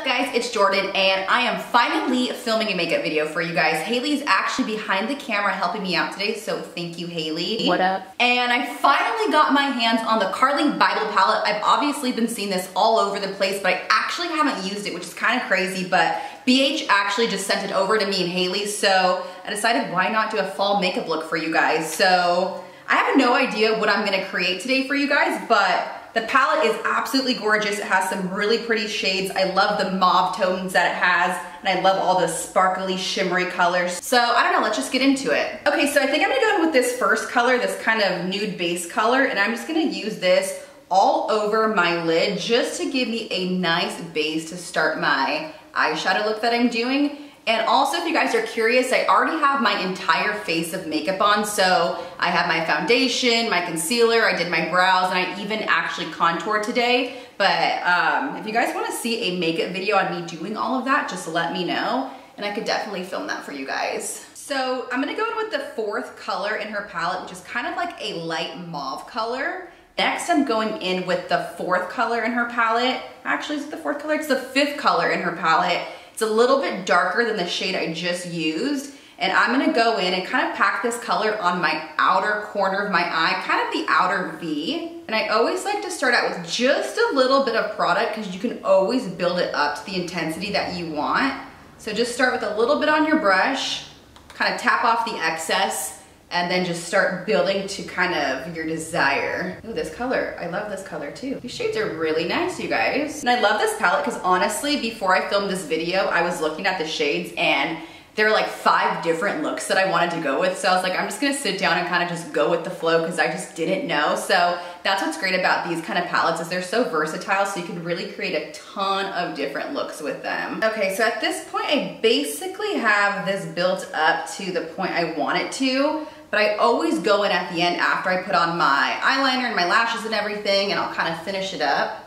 up guys, it's Jordan and I am finally filming a makeup video for you guys. Haley's actually behind the camera helping me out today, so thank you, Haley. What up? And I finally got my hands on the Carli Babel palette. I've obviously been seeing this all over the place, but I actually haven't used it, which is kind of crazy, but BH actually just sent it over to me and Haley, so I decided why not do a fall makeup look for you guys. So I have no idea what I'm gonna create today for you guys, but the palette is absolutely gorgeous. It has some really pretty shades. I love the mauve tones that it has, and I love all the sparkly, shimmery colors. So I don't know, let's just get into it. Okay, so I think I'm gonna go in with this first color, this kind of nude base color, and I'm just gonna use this all over my lid just to give me a nice base to start my eyeshadow look that I'm doing. And also, if you guys are curious, I already have my entire face of makeup on. So I have my foundation, my concealer, I did my brows, and I even actually contoured today. But if you guys want to see a makeup video on me doing all of that, just let me know. And I could definitely film that for you guys. So I'm going to go in with the fourth color in her palette, which is kind of like a light mauve color. Next, I'm going in with the fourth color in her palette. Actually, is it the fourth color? It's the fifth color in her palette. It's a little bit darker than the shade I just used. And I'm gonna go in and kind of pack this color on my outer corner of my eye, kind of the outer V. And I always like to start out with just a little bit of product because you can always build it up to the intensity that you want. So just start with a little bit on your brush, kind of tap off the excess, and then just start building to kind of your desire. Ooh, this color, I love this color too. These shades are really nice, you guys. And I love this palette because honestly, before I filmed this video, I was looking at the shades and there are like 5 different looks that I wanted to go with. So I was like, I'm just gonna sit down and kind of just go with the flow because I just didn't know. So that's what's great about these kind of palettes is they're so versatile, so you can really create a ton of different looks with them. Okay, so at this point, I basically have this built up to the point I want it to. But I always go in at the end after I put on my eyeliner and my lashes and everything, and I'll kind of finish it up.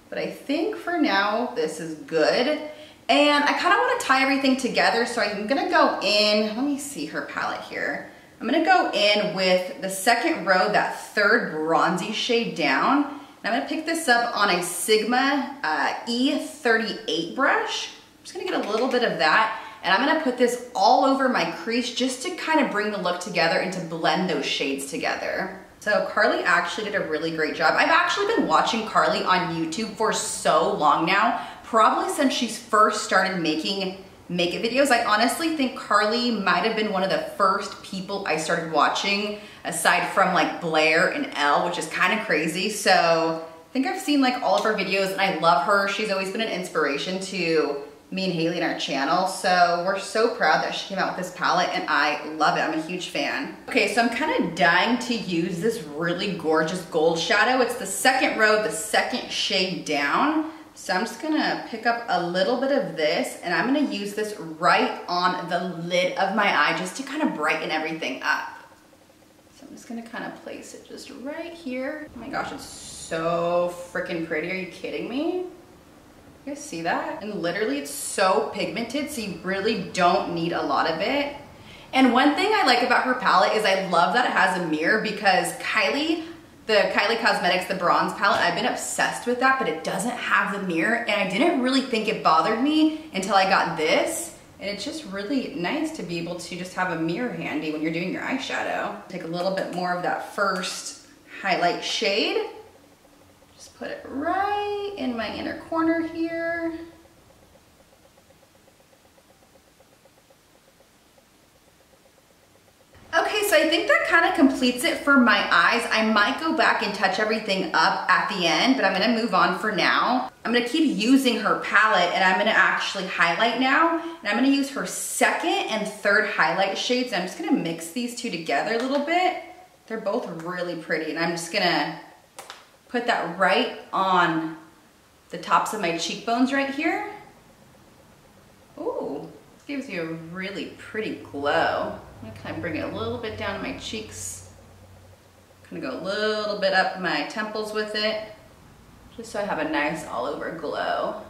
But I think for now, this is good. And I kind of want to tie everything together, so I'm gonna go in, let me see her palette here. I'm gonna go in with the second row, that third bronzy shade down. And I'm gonna pick this up on a Sigma E38 brush. I'm just gonna get a little bit of that. And I'm gonna put this all over my crease just to kind of bring the look together and to blend those shades together. So Carli actually did a really great job. I've actually been watching Carli on YouTube for so long now, probably since she first started making makeup videos. I honestly think Carli might have been one of the first people I started watching, aside from like Blair and Elle, which is kind of crazy. So I think I've seen like all of her videos and I love her. She's always been an inspiration to me and Haley in our channel, so we're so proud that she came out with this palette and I love it. I'm a huge fan. Okay, so I'm kind of dying to use this really gorgeous gold shadow. It's the second row, the second shade down. So I'm just gonna pick up a little bit of this and I'm gonna use this right on the lid of my eye just to kind of brighten everything up. So I'm just gonna kind of place it just right here. Oh my gosh, it's so freaking pretty. Are you kidding me? You guys see that? And literally it's so pigmented, so you really don't need a lot of it. And one thing I like about her palette is I love that it has a mirror because the Kylie Cosmetics, the bronze palette, I've been obsessed with that, but it doesn't have the mirror. And I didn't really think it bothered me until I got this. And it's just really nice to be able to just have a mirror handy when you're doing your eyeshadow. Take a little bit more of that first highlight shade. Just put it right in my inner corner here. Okay, so I think that kind of completes it for my eyes. I might go back and touch everything up at the end, but I'm gonna move on for now. I'm gonna keep using her palette and I'm gonna actually highlight now. And I'm gonna use her second and third highlight shades. I'm just gonna mix these two together a little bit. They're both really pretty and I'm just gonna put that right on the tops of my cheekbones right here. Ooh, this gives you a really pretty glow. I'm gonna kind of bring it a little bit down to my cheeks. I'm gonna go a little bit up my temples with it, just so I have a nice all over glow.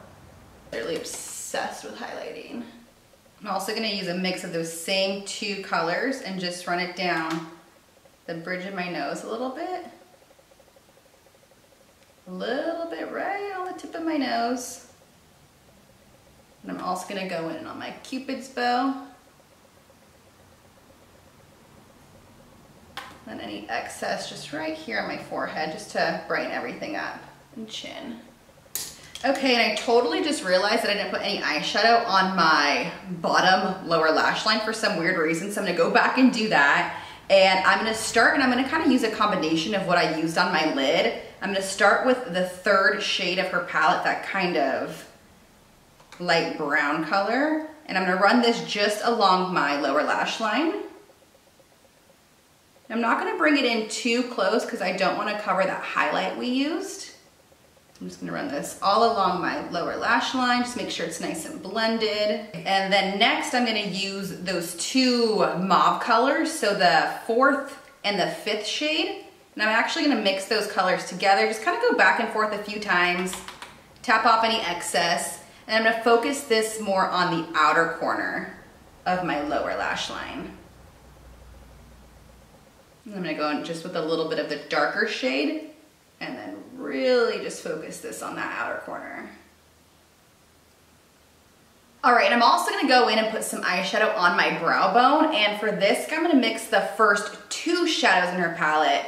I'm really obsessed with highlighting. I'm also gonna use a mix of those same 2 colors and just run it down the bridge of my nose a little bit. A little bit right on the tip of my nose. And I'm also gonna go in on my Cupid's bow. And any excess just right here on my forehead, just to brighten everything up, and chin. Okay, and I totally just realized that I didn't put any eyeshadow on my bottom lower lash line for some weird reason, so I'm gonna go back and do that. And I'm gonna start, and I'm gonna kind of use a combination of what I used on my lid. I'm gonna start with the third shade of her palette, that kind of light brown color. And I'm gonna run this just along my lower lash line. I'm not gonna bring it in too close because I don't wanna cover that highlight we used. I'm just gonna run this all along my lower lash line, just make sure it's nice and blended. And then next I'm gonna use those two mauve colors, so the 4th and the 5th shade. And I'm actually gonna mix those colors together, just kind of go back and forth a few times, tap off any excess, and I'm gonna focus this more on the outer corner of my lower lash line. I'm gonna go in just with a little bit of the darker shade and then really just focus this on that outer corner. All right, and I'm also gonna go in and put some eyeshadow on my brow bone. And for this, I'm gonna mix the first 2 shadows in her palette.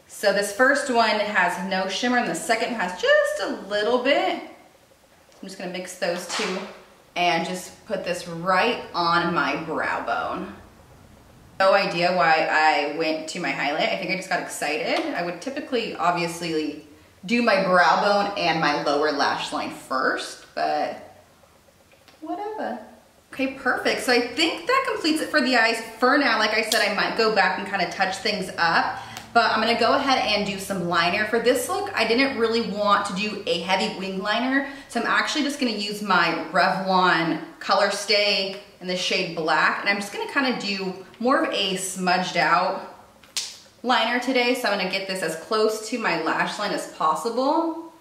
So this first one has no shimmer and the second has just a little bit. I'm just gonna mix those 2 and just put this right on my brow bone. No idea why I went to my highlight. I think I just got excited. I would typically, obviously, do my brow bone and my lower lash line first, but whatever. Okay, perfect. So I think that completes it for the eyes. For now, like I said, I might go back and kind of touch things up, but I'm gonna go ahead and do some liner. For this look, I didn't really want to do a heavy wing liner, so I'm actually just gonna use my Revlon Color Stay in the shade Black, and I'm just gonna kind of do more of a smudged out liner today. So I'm gonna get this as close to my lash line as possible,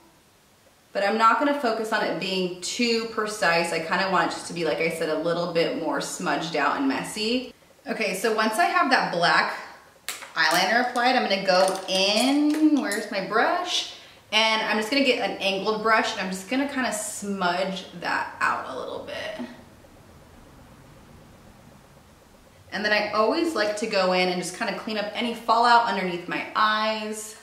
but I'm not gonna focus on it being too precise. I kind of want it just to be, like I said, a little bit more smudged out and messy. Okay, so once I have that black eyeliner applied, I'm gonna go in, where's my brush? And I'm just gonna get an angled brush and I'm just gonna kind of smudge that out a little bit. And then I always like to go in and just kind of clean up any fallout underneath my eyes.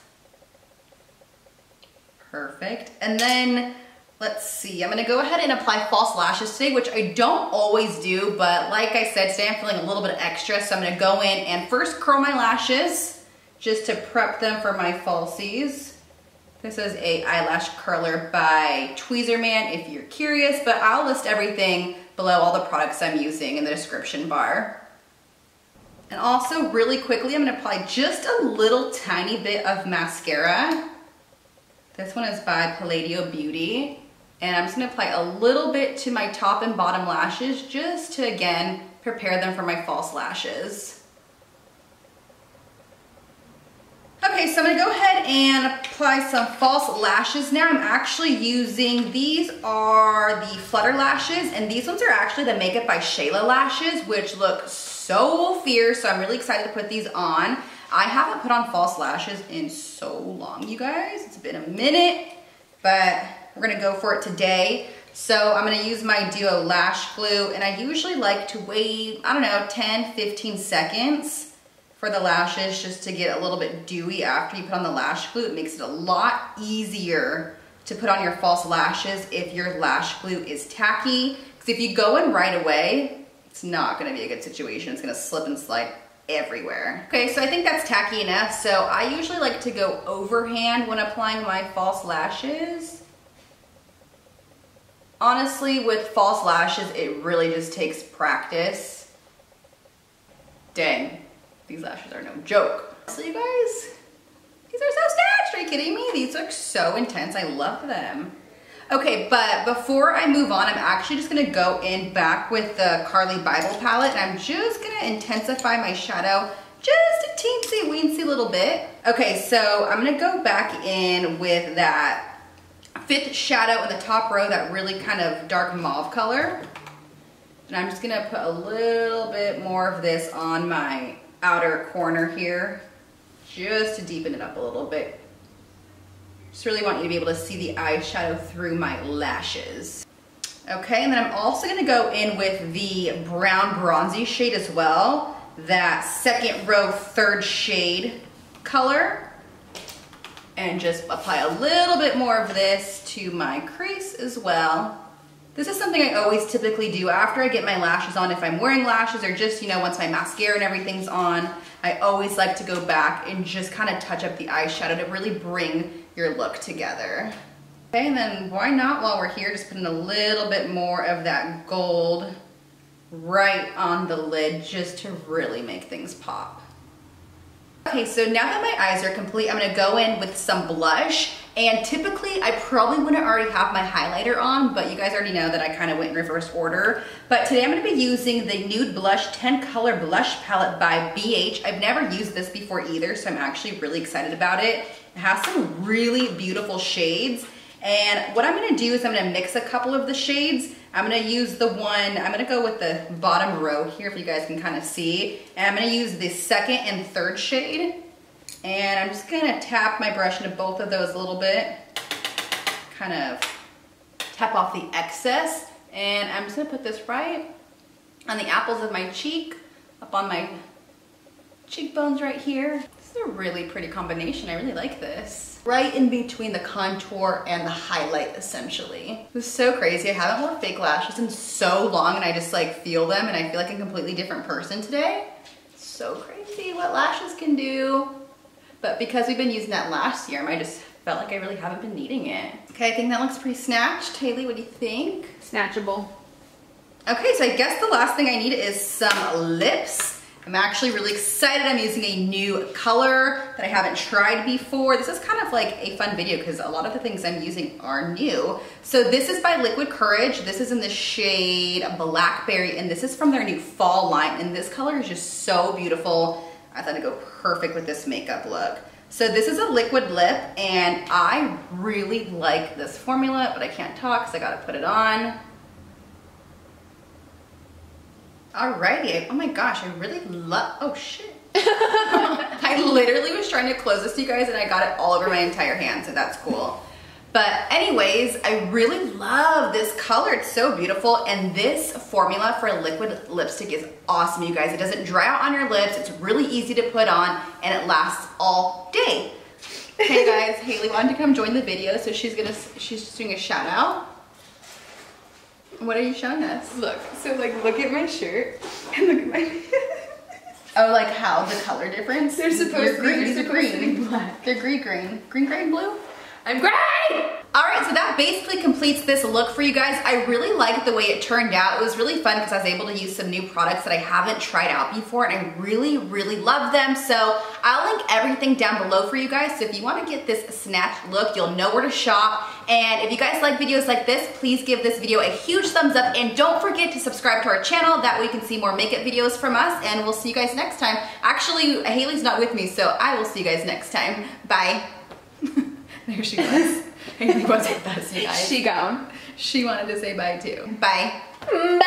Perfect. And then, let's see, I'm gonna go ahead and apply false lashes today, which I don't always do, but like I said, today I'm feeling a little bit extra, so I'm gonna go in and first curl my lashes just to prep them for my falsies. This is a eyelash curler by Tweezerman if you're curious, but I'll list everything below, all the products I'm using, in the description bar. And also, really quickly, I'm gonna apply just a little tiny bit of mascara. This one is by Pallet Beauty. And I'm just gonna apply a little bit to my top and bottom lashes just to, again, prepare them for my false lashes. Okay, so I'm gonna go ahead and apply some false lashes now. I'm actually using, these are the Flutter lashes, and these ones are actually the Makeup by Shayla lashes, which look so fierce, so I'm really excited to put these on. I haven't put on false lashes in so long, you guys. It's been a minute, but we're gonna go for it today. So I'm gonna use my Duo Lash Glue, and I usually like to wait, I don't know, 10, 15 seconds for the lashes just to get a little bit dewy after you put on the lash glue. It makes it a lot easier to put on your false lashes if your lash glue is tacky. Because if you go in right away, it's not gonna be a good situation. It's gonna slip and slide everywhere. Okay, so I think that's tacky enough. So I usually like to go overhand when applying my false lashes. Honestly, with false lashes, it really just takes practice. Dang, these lashes are no joke. So you guys, these are so snatched. Are you kidding me? These look so intense. I love them. Okay, but before I move on, I'm actually just gonna go in back with the Carli Babel palette, and I'm just gonna intensify my shadow just a teensy weensy little bit. Okay, so I'm gonna go back in with that 5th shadow in the top row, that really kind of dark mauve color. And I'm just gonna put a little bit more of this on my outer corner here, just to deepen it up a little bit. Just really want you to be able to see the eyeshadow through my lashes. Okay, and then I'm also gonna go in with the brown bronzy shade as well. That second row, third shade color. And just apply a little bit more of this to my crease as well. This is something I always typically do after I get my lashes on. If I'm wearing lashes or just, you know, once my mascara and everything's on, I always like to go back and just kind of touch up the eyeshadow to really bring your look together. Okay, and then why not, while we're here, just putting a little bit more of that gold right on the lid just to really make things pop. Okay, so now that my eyes are complete, I'm gonna go in with some blush. And typically, I probably wouldn't already have my highlighter on, but you guys already know that I kind of went in reverse order. But today I'm gonna be using the Nude Blush 10 Color Blush Palette by BH. I've never used this before either, so I'm actually really excited about it. It has some really beautiful shades. And what I'm gonna do is I'm gonna mix a couple of the shades. I'm gonna use the one, I'm gonna go with the bottom row here if you guys can kind of see. And I'm gonna use the second and third shade. And I'm just gonna tap my brush into both of those a little bit. Kind of tap off the excess. And I'm just gonna put this right on the apples of my cheek, up on my cheekbones right here. This is a really pretty combination, I really like this. Right in between the contour and the highlight, essentially. This is so crazy. I haven't worn fake lashes in so long and I just like feel them and I feel like a completely different person today. It's so crazy what lashes can do. But because we've been using that lash serum, I just felt like I really haven't been needing it. Okay, I think that looks pretty snatched. Haley, what do you think? Snatchable. Okay, so I guess the last thing I need is some lips. I'm actually really excited. I'm using a new color that I haven't tried before. This is kind of like a fun video because a lot of the things I'm using are new. So this is by Liquid Courage. This is in the shade Blackberry, and this is from their new fall line. And this color is just so beautiful. I thought it'd go perfect with this makeup look. So this is a liquid lip, and I really like this formula, but I can't talk because I gotta put it on. Alrighty, oh my gosh, I really love, oh shit. I literally was trying to close this to you guys and I got it all over my entire hand, so that's cool. But anyways, I really love this color. It's so beautiful. And this formula for a liquid lipstick is awesome, you guys. It doesn't dry out on your lips. It's really easy to put on and it lasts all day. Hey guys, Haley wanted to come join the video, so she's just doing a shout out. What are you showing us? Look, so like look at my shirt and look at my Oh, like how the color difference? They're supposed to be black. They're green, green, blue? I'm green! All right, so that basically completes this look for you guys. I really liked the way it turned out. It was really fun because I was able to use some new products that I haven't tried out before, and I really, really love them. So I'll link everything down below for you guys. So if you want to get this snatched look, you'll know where to shop. And if you guys like videos like this, please give this video a huge thumbs up, and don't forget to subscribe to our channel. That way you can see more makeup videos from us, and we'll see you guys next time. Actually, Haley's not with me, so I will see you guys next time. Bye. There she was. Haley was with us, you guys. She gone. She wanted to say bye too. Bye. Bye.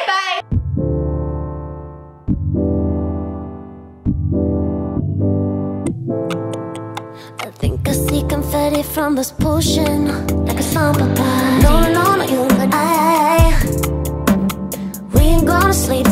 Bye. I think I see confetti from this potion, like a samba pie. No, no, no, you and I. We ain't gonna sleep.